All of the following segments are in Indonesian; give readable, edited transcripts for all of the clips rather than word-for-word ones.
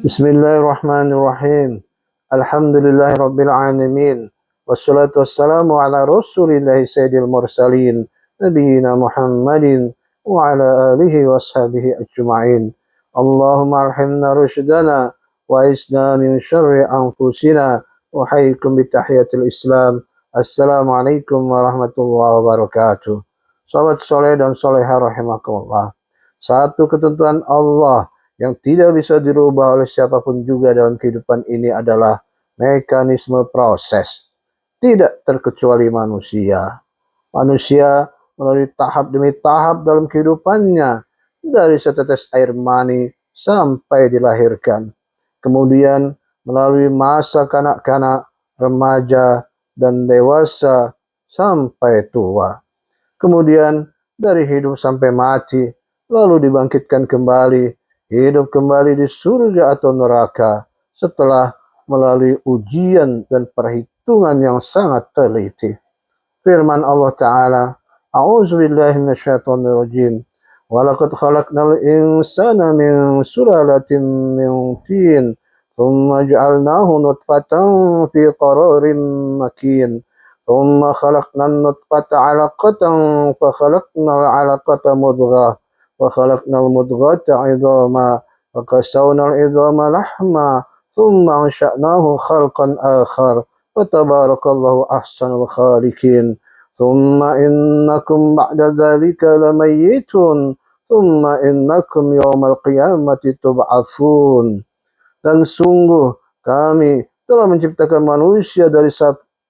Bismillahirrahmanirrahim. Alhamdulillahirabbil alamin. Wassalatu wassalamu ala Rasulillahi sayyidil mursalin nabiyina Muhammadin wa ala alihi washabihi ajma'in. Allahumma alhimna rushdana wa isna min syarri anfusina wa haykum bitahiyatil Islam. Assalamualaikum warahmatullahi wabarakatuh. Sahabat soleh dan solehah rahimakumullah. Satu ketentuan Allah yang tidak bisa dirubah oleh siapapun juga dalam kehidupan ini adalah mekanisme proses. Tidak terkecuali manusia. Manusia melalui tahap demi tahap dalam kehidupannya, dari setetes air mani sampai dilahirkan. Kemudian melalui masa kanak-kanak, remaja, dan dewasa sampai tua. Kemudian dari hidup sampai mati, lalu dibangkitkan kembali, hidup kembali di surga atau neraka setelah melalui ujian dan perhitungan yang sangat teliti. Firman Allah Ta'ala, A'udzubillahi minasyaitonirrajim. Walaqad khalaqnal insana min sulalatin min tin, thumma ja'alnahu nutfatan fi qararin makin. ثم خلقنا النطفة علقة فخلقنا العلقة مضغة وخلقنا المضغة عظاما وكسونا العظام لحما ثم أنشأناه خلقا آخر فتبارك الله أحسن الخالقين ثم إنكم بعد ذلك لميتون ثم إنكم يوم القيامة تبعثون. Dan sungguh kami telah menciptakan manusia dari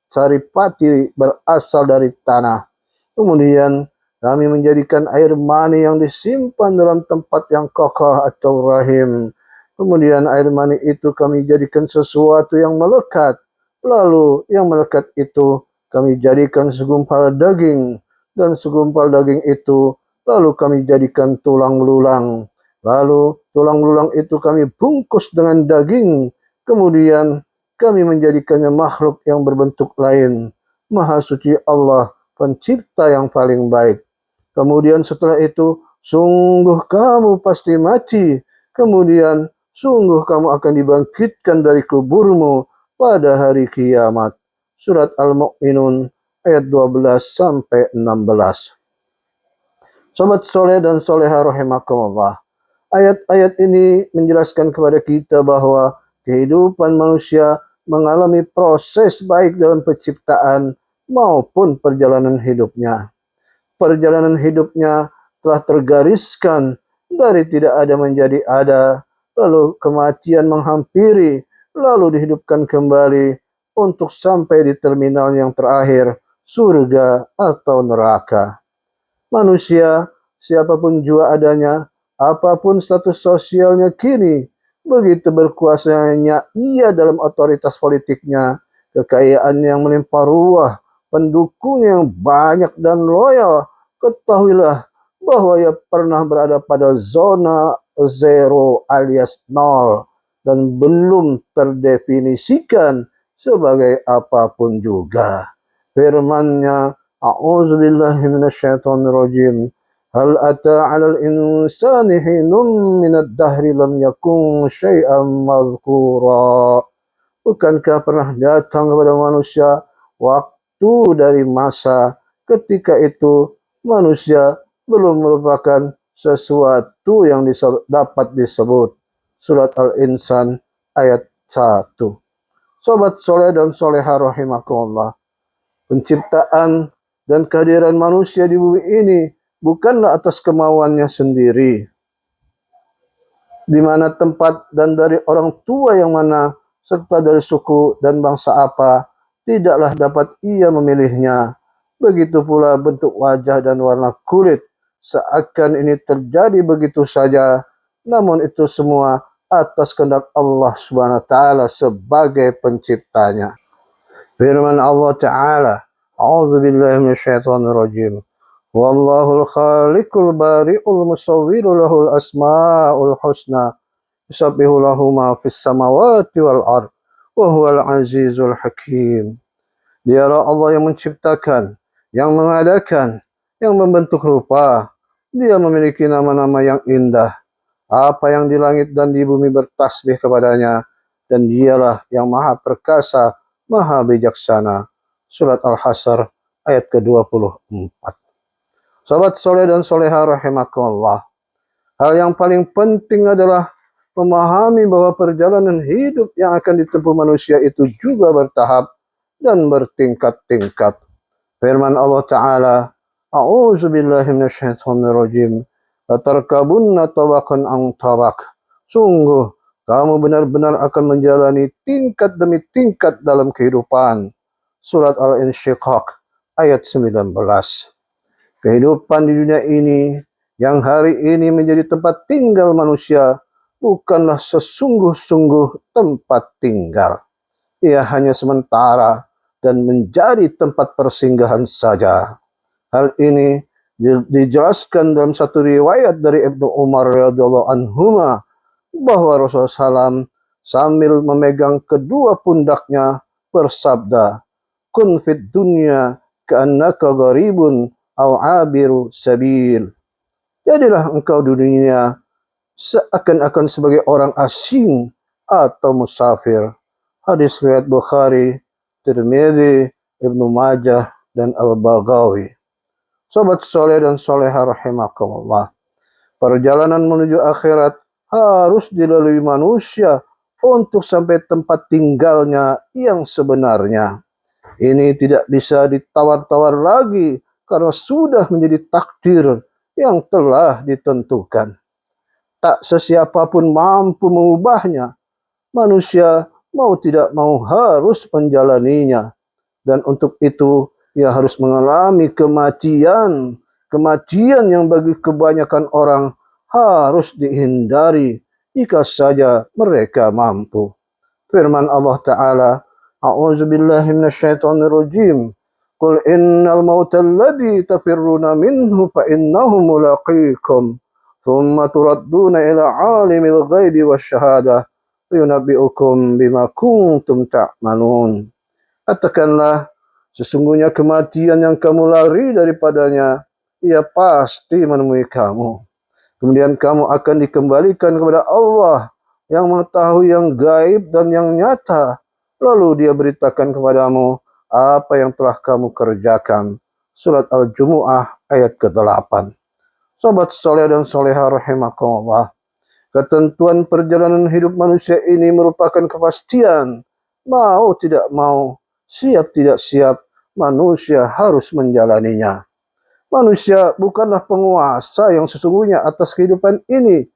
saripati berasal dari tanah. Kemudian kami menjadikan air mani yang disimpan dalam tempat yang kokoh atau rahim. Kemudian air mani itu kami jadikan sesuatu yang melekat. Lalu yang melekat itu kami jadikan segumpal daging. Dan segumpal daging itu lalu kami jadikan tulang belulang. Lalu tulang belulang itu kami bungkus dengan daging. Kemudian kami menjadikannya makhluk yang berbentuk lain. Maha suci Allah, pencipta yang paling baik. Kemudian setelah itu, sungguh kamu pasti mati. Kemudian, sungguh kamu akan dibangkitkan dari kuburmu pada hari kiamat. Surat Al-Mu'minun ayat 12 sampai 16. Sobat soleh dan soleha rahimakumullah. Ayat-ayat ini menjelaskan kepada kita bahwa kehidupan manusia mengalami proses baik dalam penciptaan maupun perjalanan hidupnya. Perjalanan hidupnya telah tergariskan dari tidak ada menjadi ada, lalu kematian menghampiri, lalu dihidupkan kembali untuk sampai di terminal yang terakhir, surga atau neraka. Manusia, siapapun jua adanya, apapun status sosialnya kini, begitu berkuasanya ia dalam otoritas politiknya, kekayaan yang melimpah ruah, pendukung yang banyak dan loyal, ketahuilah bahwa ia pernah berada pada zona zero alias nol dan belum terdefinisikan sebagai apapun juga. Firman-Nya, A'udzubillahi minasyaitonirrajim. Hal ata 'alal insani hinun minad dahri lam yakun syai'an madhkura. Bukankah pernah datang kepada manusia waktu dari masa ketika itu manusia belum merupakan sesuatu yang dapat disebut. Surat Al-Insan ayat 1. Sobat soleh dan soleha rahimakumullah. Penciptaan dan kehadiran manusia di bumi ini bukanlah atas kemauannya sendiri, di mana tempat dan dari orang tua yang mana, serta dari suku dan bangsa apa, tidaklah dapat ia memilihnya. Begitu pula bentuk wajah dan warna kulit, seakan ini terjadi begitu saja, namun itu semua atas kehendak Allah Subhanahu wa Ta'ala sebagai penciptanya. Firman Allah Ta'ala, A'udzubillahi minasyaitonirrajim. Wallahul khaliqul bari'ul musawwiru lahul asma'ul husna yusabbihu lahu ma fis samawati wal ard wa huwal azizul hakim. Dialah Allah yang menciptakan, yang mengadakan, yang membentuk rupa. Dia memiliki nama-nama yang indah. Apa yang di langit dan di bumi bertasbih kepadanya, dan dialah yang maha perkasa, maha bijaksana. Surat Al-Hasr ayat ke-24. Sahabat soleh dan soleha rahimakumullah. Hal yang paling penting adalah memahami bahwa perjalanan hidup yang akan ditempuh manusia itu juga bertahap dan bertingkat-tingkat. Firman Allah Ta'ala, A'udzubillahi minasyaitonirrajim. Latarkabunna tabaqan an tabaq. Sungguh, kamu benar-benar akan menjalani tingkat demi tingkat dalam kehidupan. Surat Al-Insyiqaq ayat 19. Kehidupan di dunia ini, yang hari ini menjadi tempat tinggal manusia, bukanlah sesungguh-sungguh tempat tinggal. Ia hanya sementara dan menjadi tempat persinggahan saja. Hal ini dijelaskan dalam satu riwayat dari Ibnu Umar radhiyallahu anhuma bahwa Rasulullah SAW sambil memegang kedua pundaknya bersabda, "Kun fid dunya ka'annaka gharibun aw 'abiru sabil." Jadilah engkau di dunia seakan-akan sebagai orang asing atau musafir. Hadis riwayat Bukhari, Tirmidzi, Ibnu Majah, dan Al-Baghawi. Sobat soleh dan soleha rahimakumullah. Perjalanan menuju akhirat harus dilalui manusia untuk sampai tempat tinggalnya yang sebenarnya. Ini tidak bisa ditawar-tawar lagi karena sudah menjadi takdir yang telah ditentukan. Tak sesiapapun mampu mengubahnya. Manusia mau tidak mau harus menjalaninya. Dan untuk itu ia harus mengalami kematian. Kematian yang bagi kebanyakan orang harus dihindari jika saja mereka mampu. Firman Allah Ta'ala, A'udzubillahi minasyaitonirrajim. Qul innal mauta alladhi tafirruna minhu fa innahu mulaqikum. Thumma turadduna ila alimil ghaibi wasyahadah. Yunabbi'ukum bima kuntum ta'malun. Katakanlah, sesungguhnya kematian yang kamu lari daripadanya, ia pasti menemui kamu. Kemudian kamu akan dikembalikan kepada Allah yang mengetahui yang gaib dan yang nyata. Lalu dia beritakan kepadamu apa yang telah kamu kerjakan. Surat Al-Jumu'ah ayat ke-8. Sobat soleh dan soleha rahimakumullah. Ketentuan perjalanan hidup manusia ini merupakan kepastian. Mau tidak mau, siap tidak siap, manusia harus menjalaninya. Manusia bukanlah penguasa yang sesungguhnya atas kehidupan ini.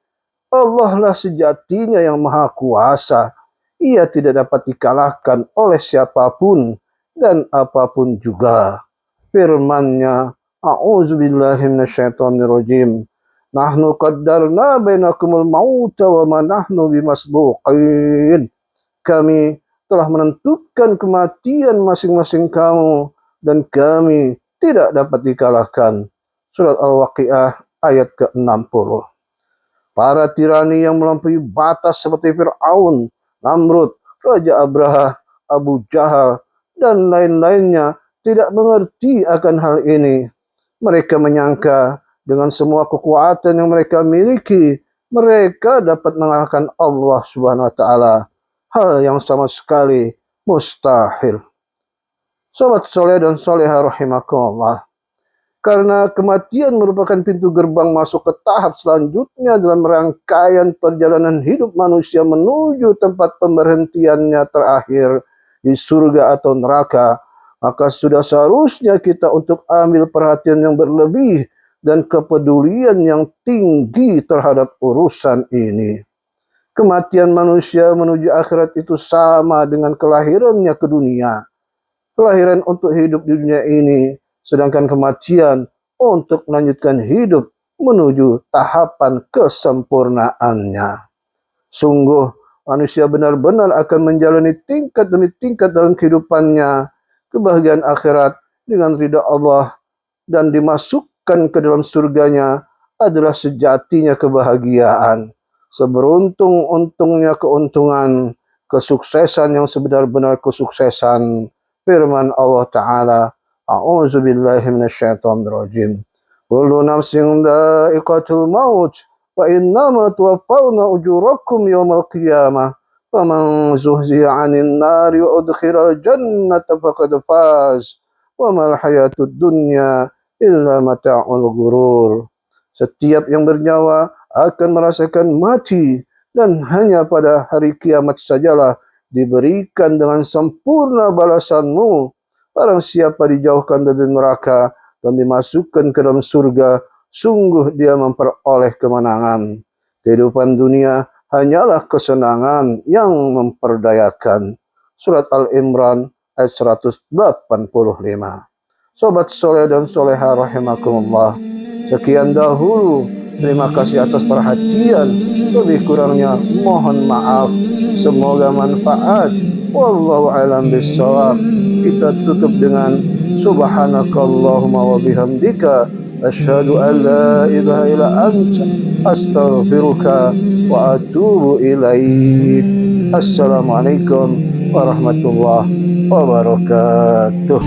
Allah lah sejatinya yang maha kuasa. Ia tidak dapat dikalahkan oleh siapapun dan apapun juga. Firman-Nya, A'udzubillahi minasyaitonirrajim. Nahnu qaddarna bainakumul mauta wa ma nahnu bimasbuqin. Kami telah menentukan kematian masing-masing kamu dan kami tidak dapat dikalahkan. Surat Al-Waqiah ayat ke-60. Para tirani yang melampaui batas seperti Fir'aun, Namrud, Raja Abraha, Abu Jahal, dan lain-lainnya tidak mengerti akan hal ini. Mereka menyangka dengan semua kekuatan yang mereka miliki, mereka dapat mengalahkan Allah Subhanahu wa Ta'ala. Hal yang sama sekali mustahil. Sobat soleh dan soleha rahimakumullah. Karena kematian merupakan pintu gerbang masuk ke tahap selanjutnya dalam rangkaian perjalanan hidup manusia menuju tempat pemberhentiannya terakhir di surga atau neraka, maka sudah seharusnya kita untuk ambil perhatian yang berlebih dan kepedulian yang tinggi terhadap urusan ini. Kematian manusia menuju akhirat itu sama dengan kelahirannya ke dunia. Kelahiran untuk hidup di dunia ini, sedangkan kematian untuk melanjutkan hidup menuju tahapan kesempurnaannya. Sungguh, manusia benar-benar akan menjalani tingkat demi tingkat dalam kehidupannya, kebahagiaan akhirat dengan ridha Allah, dan dimasukkan ke dalam surganya adalah sejatinya kebahagiaan. Seberuntung-untungnya keuntungan, kesuksesan yang sebenar-benar kesuksesan. Firman Allah Ta'ala, A'udzubillahi minasyaitonirrajim. Kullu nafsin dha'iqatul maut wa innama tuwaffawna ujurakum yawmal qiyamah faman zuhziya 'anil nari wa udkhilal jannata faqad faz wa mal hayatud dunya illa mata'ul ghurur. Setiap yang bernyawa akan merasakan mati, dan hanya pada hari kiamat sajalah diberikan dengan sempurna balasanmu. Barang siapa dijauhkan dari neraka dan dimasukkan ke dalam surga, sungguh dia memperoleh kemenangan. Kehidupan dunia hanyalah kesenangan yang memperdayakan. Surat Al-Imran ayat 185. Sobat soleh dan soleha rahimakumullah, sekian dahulu. Terima kasih atas perhatian. Lebih kurangnya mohon maaf. Semoga manfaat. Wallahu a'lam bishawab. Kita tutup dengan subhanakallahumma wa bihamdika asyhadu an la ilaha illa anta astaghfiruka wa atubu ilaik. Assalamualaikum warahmatullahi wabarakatuh.